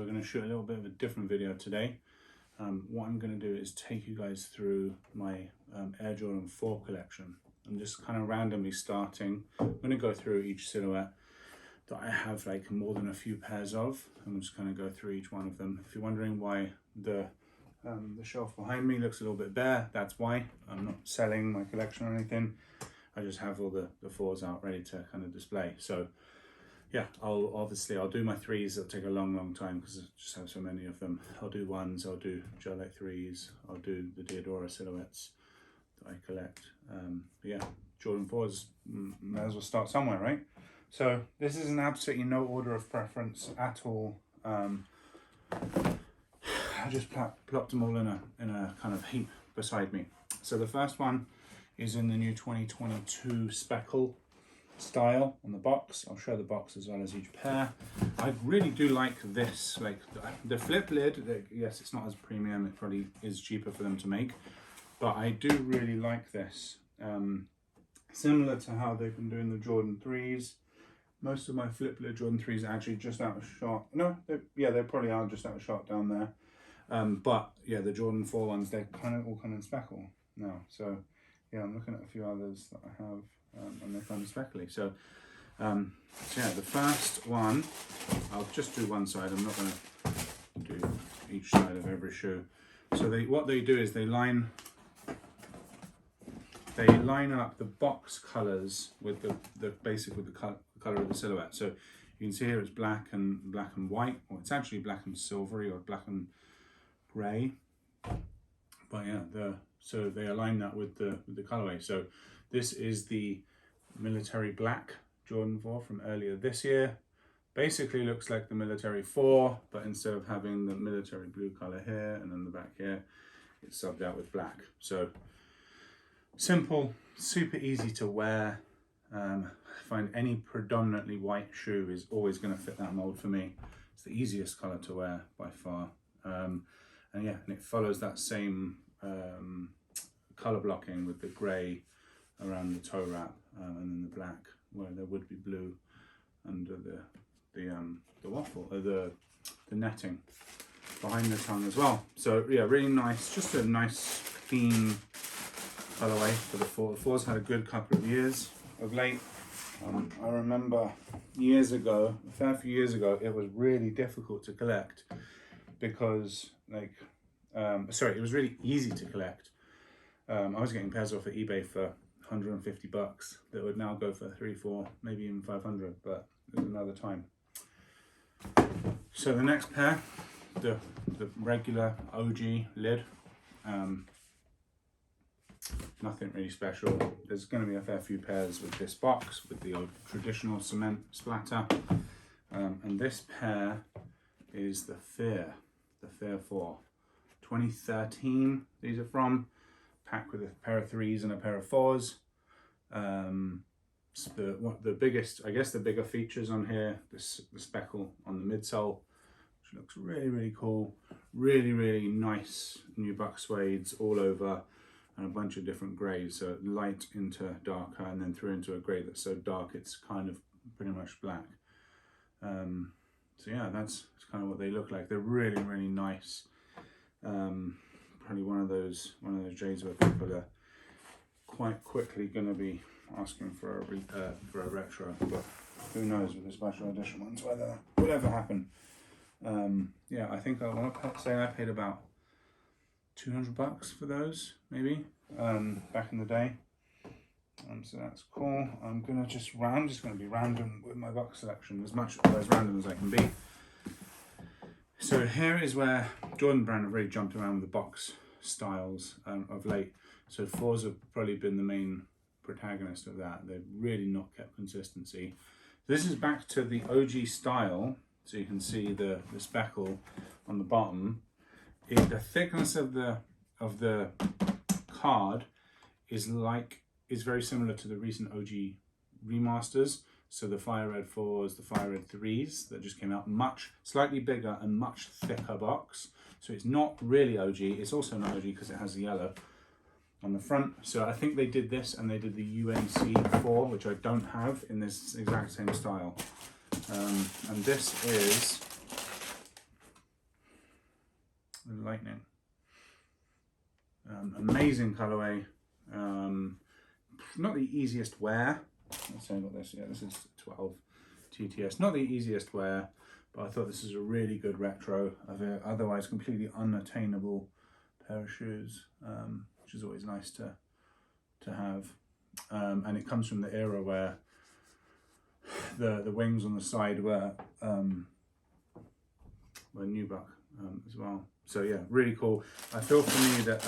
We're going to shoot a little bit of a different video today. What I'm going to do is take you guys through my Air Jordan 4 collection. I'm just kind of randomly starting. I'm going to go through each silhouette that I have like more than a few pairs of. I'm just going to go through each one of them. If you're wondering why the shelf behind me looks a little bit bare, that's why. I'm not selling my collection or anything. I just have all the 4s out ready to kind of display. So yeah, I'll do my 3s. It'll take a long time because I just have so many of them. I'll do 1s, I'll do Gillette 3s, I'll do the Diadora silhouettes that I collect. Yeah, Jordan 4s, may as well start somewhere, right? So this is in absolutely no order of preference at all. I just plopped them all in a kind of heap beside me. So the first one is in the new 2022 Speckle style on the box. I'll show the box as well as each pair. I really do like this, like the flip lid. Yes, it's not as premium, it probably is cheaper for them to make, but I do really like this. Similar to how they've been doing the Jordan 3s. Most of my flip lid Jordan 3s are actually just out of shot. No, they probably are just out of shot down there. But yeah, the Jordan 4 ones, they're all kind of speckle now. So yeah, I'm looking at a few others that I have. And they're kind of speckly. So yeah, the first one, I'll just do one side. I'm not going to do each side of every shoe. So what they do is they line up the box colors with the color of the silhouette. So you can see here it's black and white, or it's actually black and silvery, or black and grey. But yeah, so they align that with the colorway. So this is the military black Jordan 4 from earlier this year. Basically looks like the military 4, but instead of having the military blue color here and then the back here, it's subbed out with black. So simple, super easy to wear. I find any predominantly white shoe is always going to fit that mold for me. It's the easiest color to wear by far. And yeah, and it follows that same color blocking with the gray around the toe wrap, and then the black where there would be blue under the waffle, the netting behind the tongue as well. So yeah, really nice, just a nice clean colorway for the 4. The 4's had a good couple of years of late. I remember years ago, a fair few years ago, it was really difficult to collect because it was really easy to collect. I was getting pairs off at eBay for $150 that would now go for 3, 4, maybe even 500, but it was another time. So the next pair, the regular OG lid, nothing really special. There's going to be a fair few pairs with this box with the old traditional cement splatter, and this pair is the Fear 4 2013. These are from, packed with a pair of 3s and a pair of 4s. The biggest, I guess the bigger features on here, the speckle on the midsole, which looks really cool. Really nice nubuck suedes all over, and a bunch of different greys. So light into darker, and then through into a grey that's so dark it's kind of pretty much black. So yeah, that's kind of what they look like. They're really nice. Probably one of those J's where people are quite quickly going to be asking for a retro, but who knows with the special edition ones whether that would ever happen. Yeah, I think I want to say I paid about $200 for those, maybe, back in the day. So that's cool. I'm just going to be random with my box selection, as random as I can be. So here is where Jordan Brand have really jumped around with the box styles of late. So 4s have probably been the main protagonist of that. They've really not kept consistency. This is back to the OG style. So you can see the speckle on the bottom. The thickness of the card is very similar to the recent OG remasters. So the Fire Red 4s, the Fire Red 3s that just came out, slightly bigger and much thicker box. So it's not really OG. It's also not OG because it has the yellow on the front. So I think they did this, and they did the UNC 4, which I don't have, in this exact same style. And this is with lightning. Amazing colorway. Not the easiest wear. Let's say about this. Yeah, this is 12 TTS. Not the easiest wear, but I thought this is a really good retro of an otherwise completely unattainable pair of shoes, which is always nice to have. And it comes from the era where the wings on the side were nubuck as well. So yeah, really cool. I feel for me that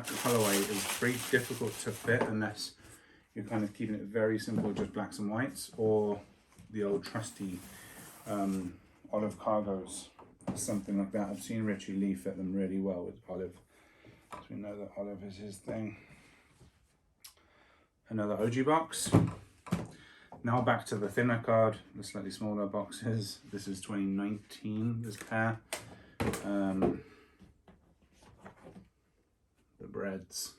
colorway is very difficult to fit unless you're kind of keeping it very simple, just blacks and whites, or the old trusty olive cargos, something like that. I've seen Richie Lee fit them really well with olive, so we know that olive is his thing. Another OG box. Now back to the thinner card, the slightly smaller boxes. This is 2019, this pair. The Breads.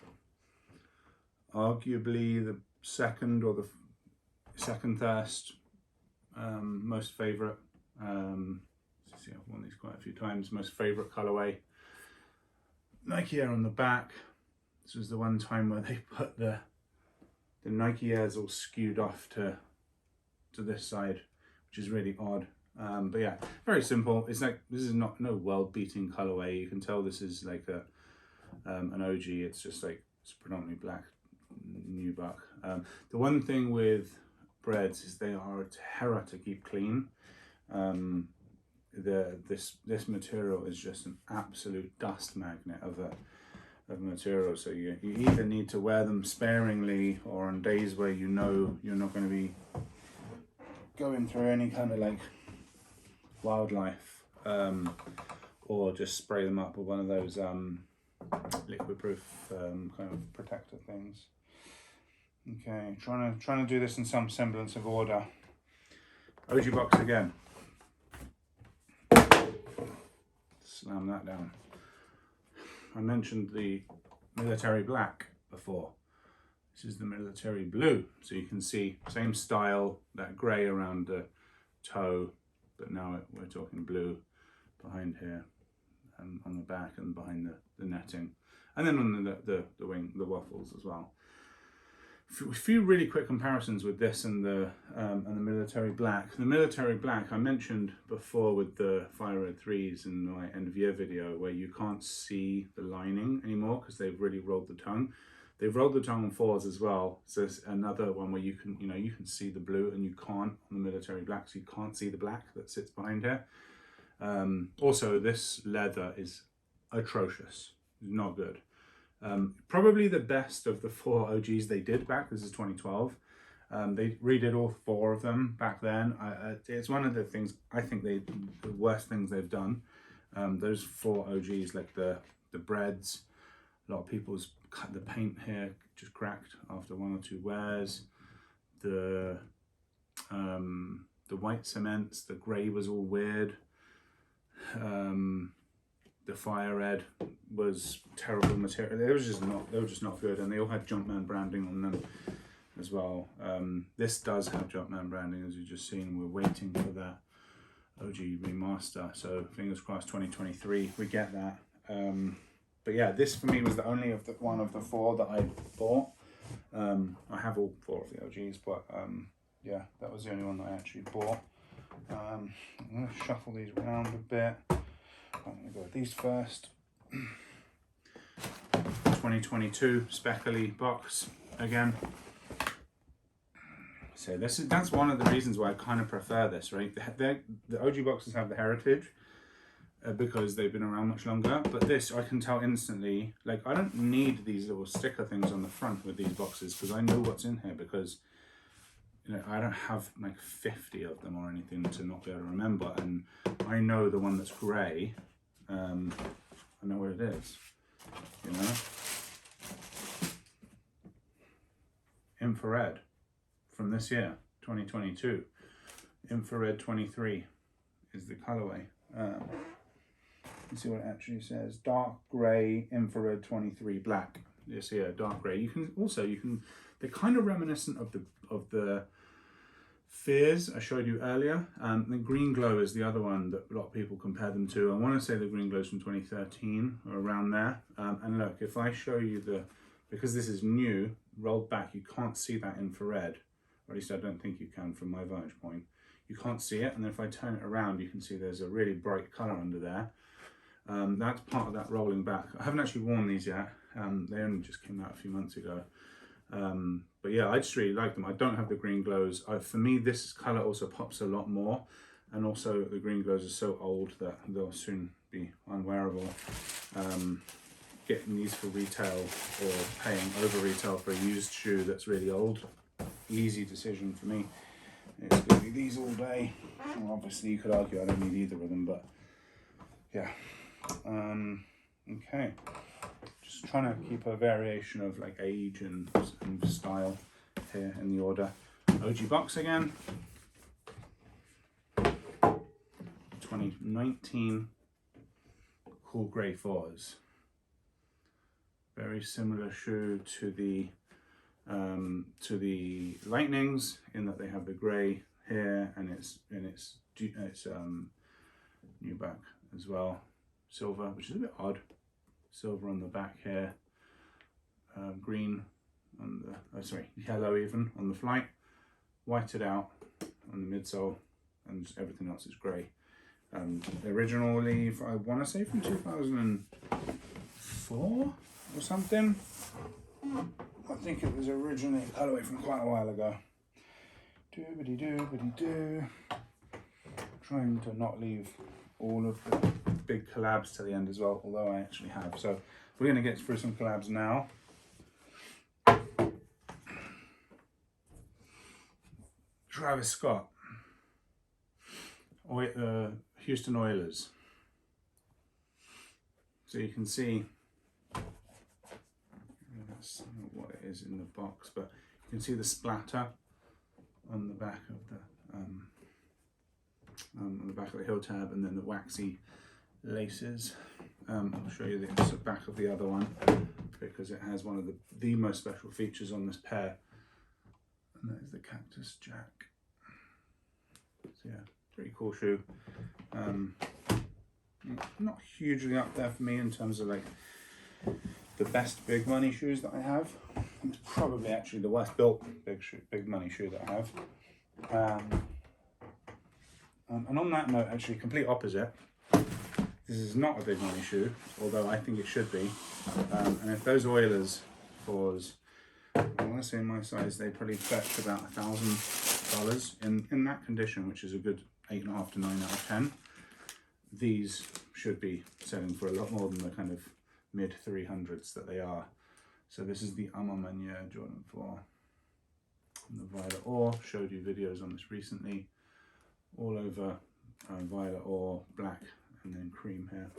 Arguably the second or the second thirst most favorite. See, I've worn these quite a few times. Most favorite colorway. Nike Air on the back. This was the one time where they put the Nike Airs all skewed off to this side, which is really odd. But yeah, very simple. It's like, this is no world-beating colorway. You can tell this is like an OG. It's just like, it's predominantly black nubuck. The one thing with Breads is they are a terror to keep clean. This material is just an absolute dust magnet of material. So you either need to wear them sparingly, or on days where you know you're not going to be going through any kind of like wildlife, or just spray them up with one of those liquid proof kind of protector things. Okay, trying to do this in some semblance of order. OG box again. Slam that down. I mentioned the military black before. This is the military blue. So you can see same style, that grey around the toe, but now we're talking blue behind here and on the back and behind the netting. And then on the wing, the waffles as well. A few really quick comparisons with this and the military black. The military black I mentioned before with the Fire Red 3s in my end of year video, where you can't see the lining anymore because they've really rolled the tongue. They've rolled the tongue on 4s as well. So it's another one where you can see the blue, and you can't on the military black, so you can't see the black that sits behind here. Also, this leather is atrocious. It's not good. Probably the best of the 4 OGs they did back. This is 2012. They redid all 4 of them back then. It's one of the things, I think the worst things they've done. Those 4 OGs, like the Breads, a lot of people's the paint here just cracked after 1 or 2 wears. The white cements, the grey was all weird. The Fire Red was terrible material. They were just not good, and they all had Jumpman branding on them as well. This does have Jumpman branding, as you've just seen. We're waiting for that OG remaster, so fingers crossed 2023 we get that. But yeah, this for me was the only one of the 4 that I bought. I have all 4 of the OGs, but yeah, that was the only one that I actually bought. I'm going to shuffle these around a bit. I'm going to go with these first. 2022 Speckly box again. So that's one of the reasons why I kind of prefer this, right? The OG boxes have the heritage because they've been around much longer, but this I can tell instantly, like I don't need these little sticker things on the front with these boxes because I know what's in here, because I don't have like 50 of them or anything to not be able to remember, and I know the one that's grey. I know what it is, Infrared from this year, 2022. Infrared 23 is the colorway. You see what it actually says: dark grey, infrared 23, black. Yes, yeah, dark grey. You can they're kind of reminiscent of the Fears, I showed you earlier. The Green Glow is the other one that a lot of people compare them to. I want to say the Green Glow's from 2013 or around there. And look, if I show you because this is new, rolled back, you can't see that infrared. Or at least I don't think you can from my vantage point. You can't see it, and then if I turn it around, you can see there's a really bright colour under there. That's part of that rolling back. I haven't actually worn these yet. They only just came out a few months ago. But yeah, I just really like them. I don't have the Green Glows. For me, this colour also pops a lot more, and also the Green Glows are so old that they'll soon be unwearable. Getting these for retail or paying over retail for a used shoe that's really old, easy decision for me. It's going to be these all day. Well, obviously you could argue I don't need either of them, but yeah. Okay, just trying to keep a variation of like age and style here in the order. OG box again. 2019 Cool Grey 4s. Very similar shoe to the Lightnings in that they have the grey here and it's nubuck as well. Silver, which is a bit odd. Silver on the back here. Green on the yellow even on the flight. Whited out on the midsole, and everything else is grey. Originally, I want to say from 2004 or something. I think it was originally a colourway from quite a while ago. Doobity-doo. Trying to not leave all of the big collabs to the end as well, although I actually have. So we're going to get through some collabs now. Travis Scott, Houston Oilers. So you can see, that's not what it is in the box, but you can see the splatter on the back of the heel tab, and then the waxy laces. I'll show you the back of the other one because it has one of the most special features on this pair, and that is the Cactus Jack. So yeah, pretty cool shoe. Not hugely up there for me in terms of like the best big money shoes that I have. It's probably actually the worst built big money shoe that I have. And on that note, actually complete opposite. This is not a big money shoe, although I think it should be. And if those Oilers 4s, I want to say my size, they probably fetch about $1,000 in that condition, which is a good 8.5 to 9 out of 10. These should be selling for a lot more than the kind of mid 300s that they are. So this is the A Ma Maniére Jordan 4. And the Violet Ore, showed you videos on this recently. All over violet ore, black, and then cream here.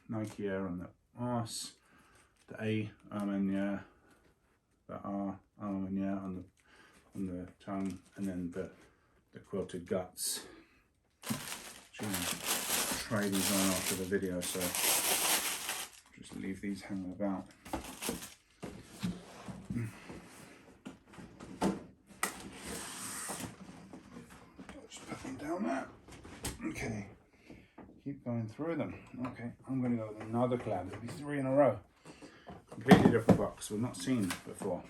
Nike Air on the arse, the A Ma Maniére, the R Ma Maniére on the tongue, and then the quilted guts. Try these on after the video, so just leave these hanging about. Just put them down there. Okay, keep going through them. Okay, I'm going to go with another collab. It'll be 3 in a row. Completely different box we've not seen before.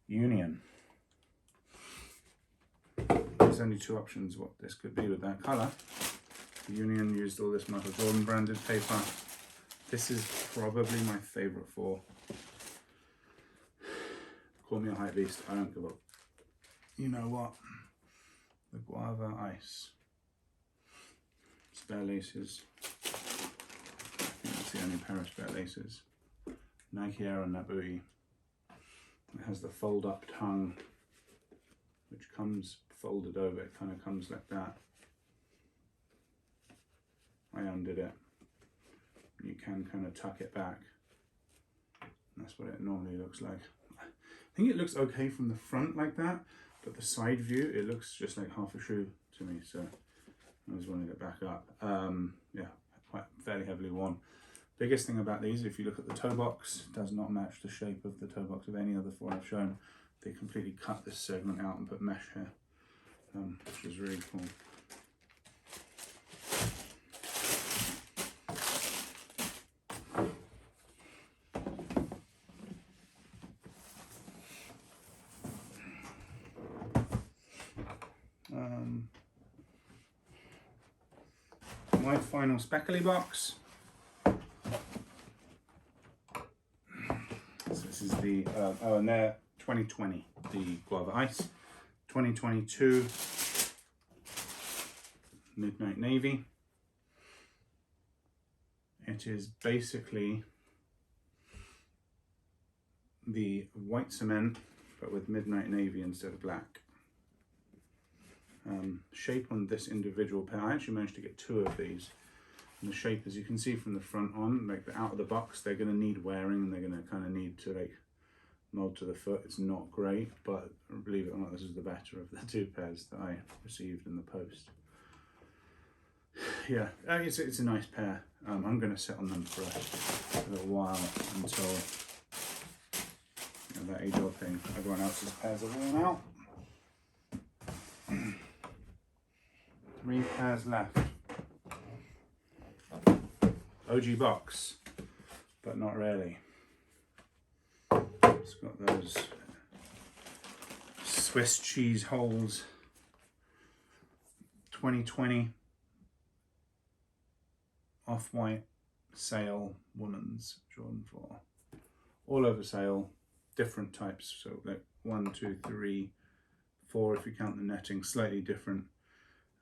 Union. There's only 2 options what this could be with that colour. Union used all this Michael Jordan branded paper. This is probably my favourite 4. Call me a hype beast, I don't give up. You know what? The Guava Ice. Spare laces. I think that's the only pair of spare laces. Nike Air on that booty. It has the fold up tongue, which comes folded over. It kind of comes like that. I undid it. You can kind of tuck it back. That's what it normally looks like. I think it looks okay from the front like that, but the side view, it looks just like half a shoe to me. So I was wanting it back up. Yeah, quite fairly heavily worn. Biggest thing about these, if you look at the toe box, does not match the shape of the toe box of any other 4 I've shown. they completely cut this segment out and put mesh here, which is really cool. My final speckly box. So this is the, and they're 2020, the Guava Ice. 2022 Midnight Navy. It is basically the white cement, but with Midnight Navy instead of black. Shape on this individual pair, I actually managed to get 2 of these. And the shape, as you can see from the front on, like the out of the box, they're going to need wearing and they're going to kind of need to like mold to the foot. It's not great, but believe it or not, this is the better of the 2 pairs that I received in the post. Yeah, it's a nice pair. I'm going to sit on them for a little while until, you know, that age-old thing. Everyone else's pairs are worn out. 3 pairs left. OG box, but not really. It's got those Swiss cheese holes. 2020 Off-White sale women's Jordan 4. All over sale, different types. So like 1, 2, 3, 4 if you count the netting, slightly different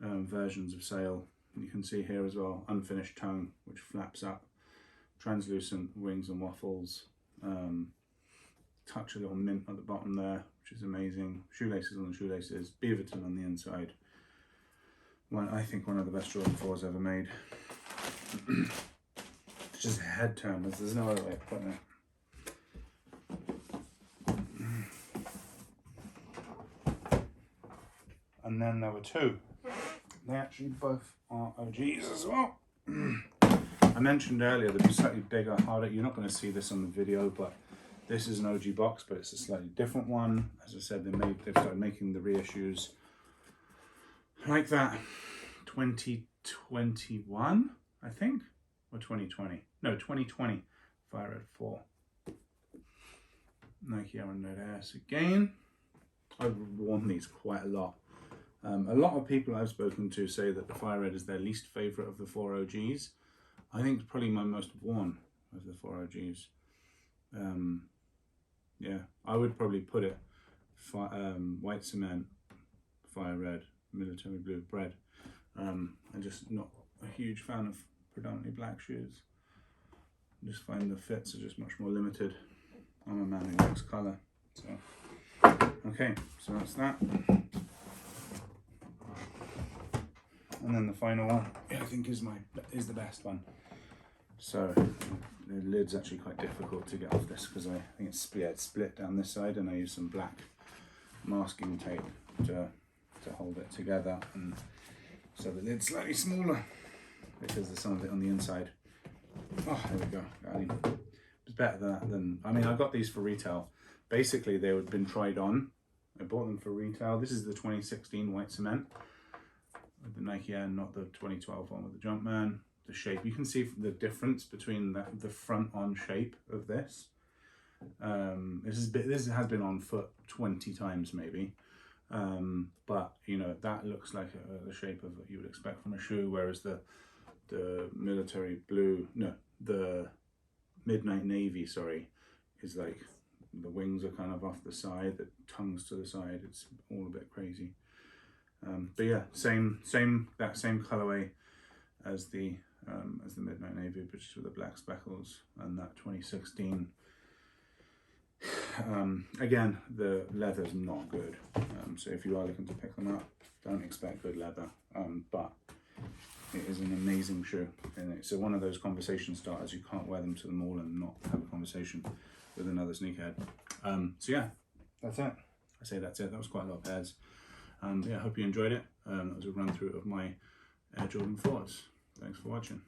versions of sail. And you can see here as well, unfinished tongue, which flaps up, translucent wings and waffles, touch a little mint at the bottom there, which is amazing. Shoelaces on the shoelaces, Beaverton on the inside. I think one of the best Jordan 4s ever made. It's just a head turn, there's no other way of putting it. And then there were 2. They actually both are OGs as well. I mentioned earlier they'd be slightly bigger, harder. You're not going to see this on the video, but this is an OG box, but it's a slightly different one. As I said, they've started making the reissues like that. 2021, I think, or 2020. No, 2020 Fire Red 4. Nike Air Red Airs again. I've worn these quite a lot. A lot of people I've spoken to say that the Fire Red is their least favourite of the 4 OGs. I think it's probably my most worn of the 4 OGs. Yeah, I would probably put it white cement, Fire Red, military blue, bread. I'm just not a huge fan of predominantly black shoes. I just find the fits are just much more limited. I'm a man who likes colour. So, okay, so that's that. And then the final one, I think is the best one. So the lid's actually quite difficult to get off this because I think it's split down this side, and I use some black masking tape to hold it together, and so the lid's slightly smaller because there's some of it on the inside. Oh, there we go. I mean, it's better than I mean, I got these for retail. Basically, they had been tried on. I bought them for retail. This is the 2016 white cement with the Nike Air, not the 2012 one with the Jumpman. The shape, you can see the difference between the front on shape of this. This has been on foot 20 times maybe, but you know, that looks like the shape of what you would expect from a shoe, whereas the military blue, no, the Midnight Navy, sorry, is like the wings are kind of off the side, the tongue's to the side. It's all a bit crazy. But yeah, same colorway as the Midnight Navy, but just with the black speckles, and that 2016. Again, the leather's not good, so if you are looking to pick them up, don't expect good leather, but it is an amazing shoe, and it's one of those conversation starters. You can't wear them to the mall and not have a conversation with another sneakerhead. So yeah, that's it. I say that's it. That was quite a lot of pairs. Yeah, I hope you enjoyed it. That was a run through of my Air Jordan 4s. Thanks for watching.